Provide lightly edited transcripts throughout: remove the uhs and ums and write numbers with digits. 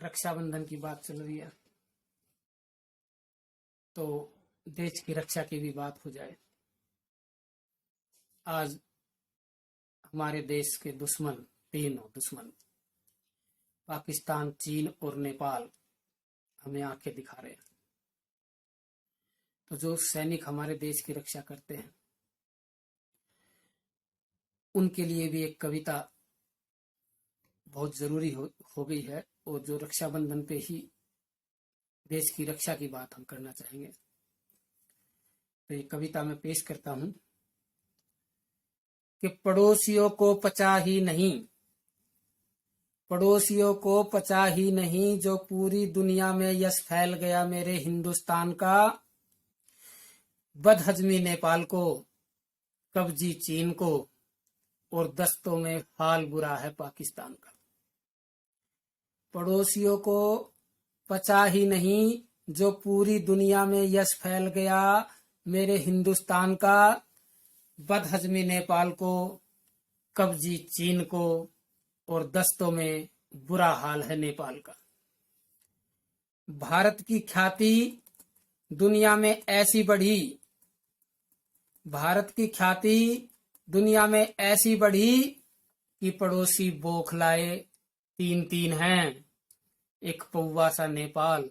रक्षाबंधन की बात चल रही है तो देश की रक्षा की भी बात हो जाए। आज हमारे देश के तीनों दुश्मन पाकिस्तान, चीन और नेपाल हमें आंखें दिखा रहे हैं। तो जो सैनिक हमारे देश की रक्षा करते हैं उनके लिए भी एक कविता बहुत जरूरी हो गई है, और जो रक्षाबंधन पे ही देश की रक्षा की बात हम करना चाहेंगे। तो ये कविता मैं पेश करता हूं कि पड़ोसियों को पचा ही नहीं, जो पूरी दुनिया में यश फैल गया मेरे हिंदुस्तान का। बदहजमी नेपाल को, कब्जी चीन को, और दस्तों में हाल बुरा है पाकिस्तान का। पड़ोसियों को पचा ही नहीं, जो पूरी दुनिया में यश फैल गया मेरे हिंदुस्तान का। बदहजमी नेपाल को, कब्जी चीन को, और दस्तों में बुरा हाल है नेपाल का। भारत की ख्याति दुनिया में ऐसी बढ़ी कि पड़ोसी बौखलाए तीन हैं। एक पौवा सा नेपाल,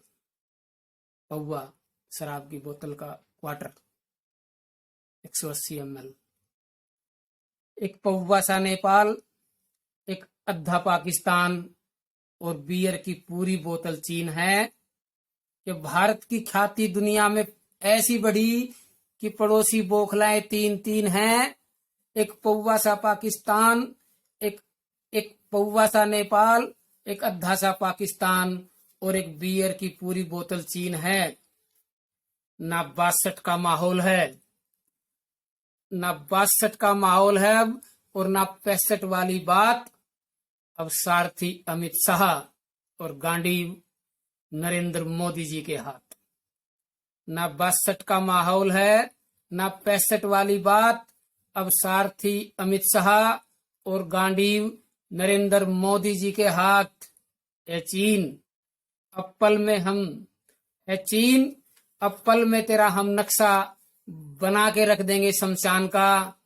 पौवा शराब की बोतल का क्वार्टर 180 ml। एक पौवा सा नेपाल, एक अद्धा पाकिस्तान और बियर की पूरी बोतल चीन है। कि भारत की ख्याति दुनिया में ऐसी बढ़ी कि पड़ोसी बौखलाए तीन हैं। एक पौवा सा पाकिस्तान, एक पौवा सा नेपाल, एक अद्धा सा पाकिस्तान और एक बियर की पूरी बोतल चीन है। ना 62 का माहौल है, अब, और ना 65 वाली बात। अब सारथी अमित शाह और गांडी नरेंद्र मोदी जी के हाथ। ना 62 का माहौल है, ना 65 वाली बात। अब सारथी अमित शाह और गांडी नरेंद्र मोदी जी के हाथ। ए चीन, अब पल में तेरा हम नक्शा बना के रख देंगे शमशान का।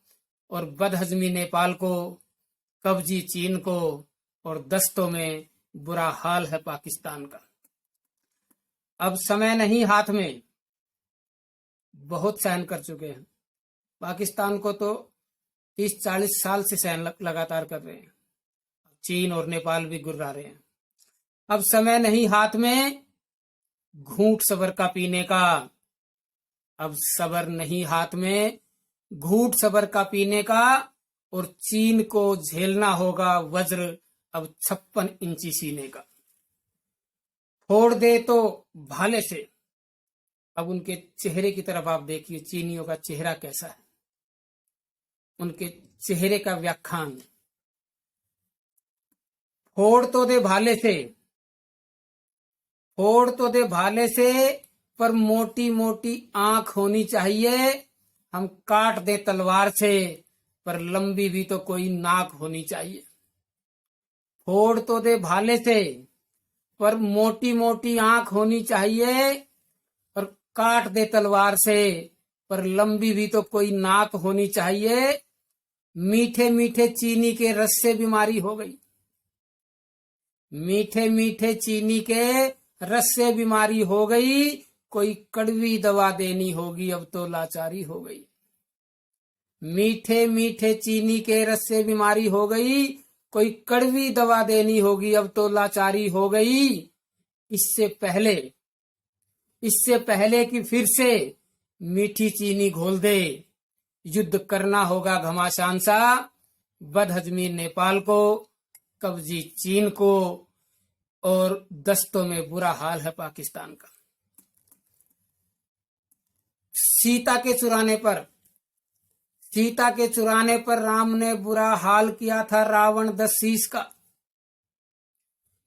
और बदहजमी नेपाल को, कब्जी चीन को, और दस्तों में बुरा हाल है पाकिस्तान का। अब समय नहीं हाथ में, बहुत सहन कर चुके हैं। पाकिस्तान को तो 30-40 साल से सहन लगातार कर रहे हैं। चीन और नेपाल भी गुर्रा रहे हैं। अब समय नहीं हाथ में घूंट सबर का पीने का। अब सबर नहीं हाथ में घूंट सबर का पीने का। और चीन को झेलना होगा वज्र अब 56 इंची सीने का। फोड़ दे तो भाले से। अब उनके चेहरे की तरफ आप देखिए, चीनियों का चेहरा कैसा है, उनके चेहरे का व्याख्यान। फोड़ तो दे भाले से, पर मोटी मोटी आंख होनी चाहिए। हम काट दे तलवार से, पर लंबी भी तो कोई नाक होनी चाहिए। फोड़ तो दे भाले से, पर मोटी मोटी आंख होनी चाहिए। और काट दे तलवार से, पर लंबी भी तो कोई नाक होनी चाहिए। मीठे मीठे चीनी के रस से बीमारी हो गई। मीठे मीठे चीनी के रस से बीमारी हो गई। कोई कड़वी दवा देनी होगी, अब तो लाचारी हो गई। मीठे मीठे चीनी के रस से बीमारी हो गई। कोई कड़वी दवा देनी होगी, अब तो लाचारी हो गई। इससे पहले कि फिर से मीठी चीनी घोल दे, युद्ध करना होगा घमासान सा। बदहजमी नेपाल को, कब्जी चीन को, और दस्तों में बुरा हाल है पाकिस्तान का। सीता के चुराने पर राम ने बुरा हाल किया था रावण 10 शीश का।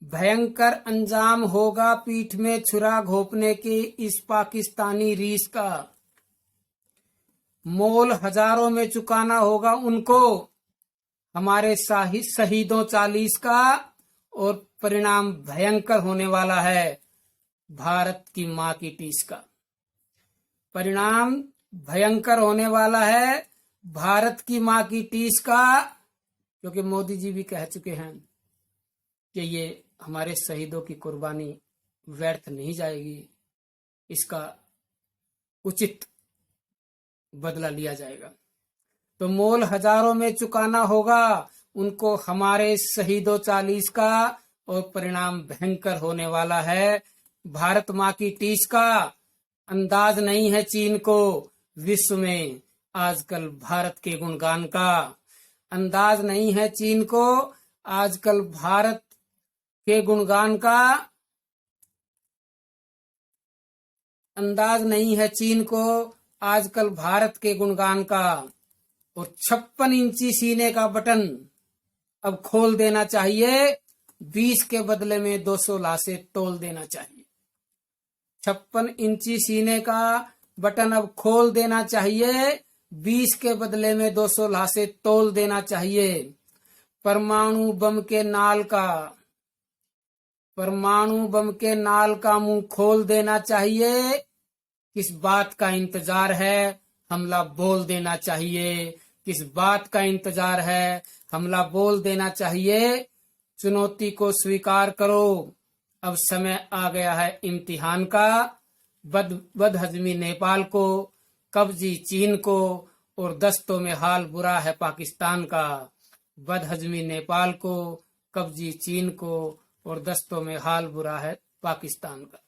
भयंकर अंजाम होगा पीठ में छुरा घोंपने के इस पाकिस्तानी रीस का। मोल हजारों में चुकाना होगा उनको, हमारे शहीदों 40 का। और परिणाम भयंकर होने वाला है भारत की मां की टीस का। परिणाम भयंकर होने वाला है भारत की मां की टीस का, क्योंकि मोदी जी भी कह चुके हैं कि ये हमारे शहीदों की कुर्बानी व्यर्थ नहीं जाएगी, इसका उचित बदला लिया जाएगा। तो मोल हजारों में चुकाना होगा उनको हमारे शहीदों 40 का, और परिणाम भयंकर होने वाला है भारत मां की टीस का। अंदाज नहीं है चीन को विश्व में आजकल भारत के गुणगान का, अंदाज नहीं है चीन को आजकल भारत के गुणगान का, अंदाज नहीं है चीन को आजकल भारत के गुणगान का। और 56 इंची सीने का बटन अब खोल देना चाहिए, 20 के बदले में 200 लाशें तोल देना चाहिए। 56 इंची सीने का बटन अब खोल देना चाहिए, 20 के बदले में 200 लाशें तोल देना चाहिए। परमाणु बम के नाल का मुंह खोल देना चाहिए। किस बात का इंतजार है, हमला बोल देना चाहिए। किस बात का इंतजार है, हमला बोल देना चाहिए। चुनौती को स्वीकार करो, अब समय आ गया है इम्तिहान का। बदहजमी नेपाल को, कब्जी चीन को, और दस्तों में हाल बुरा है पाकिस्तान का। बदहजमी नेपाल को, कब्जी चीन को, और दस्तों में हाल बुरा है पाकिस्तान का।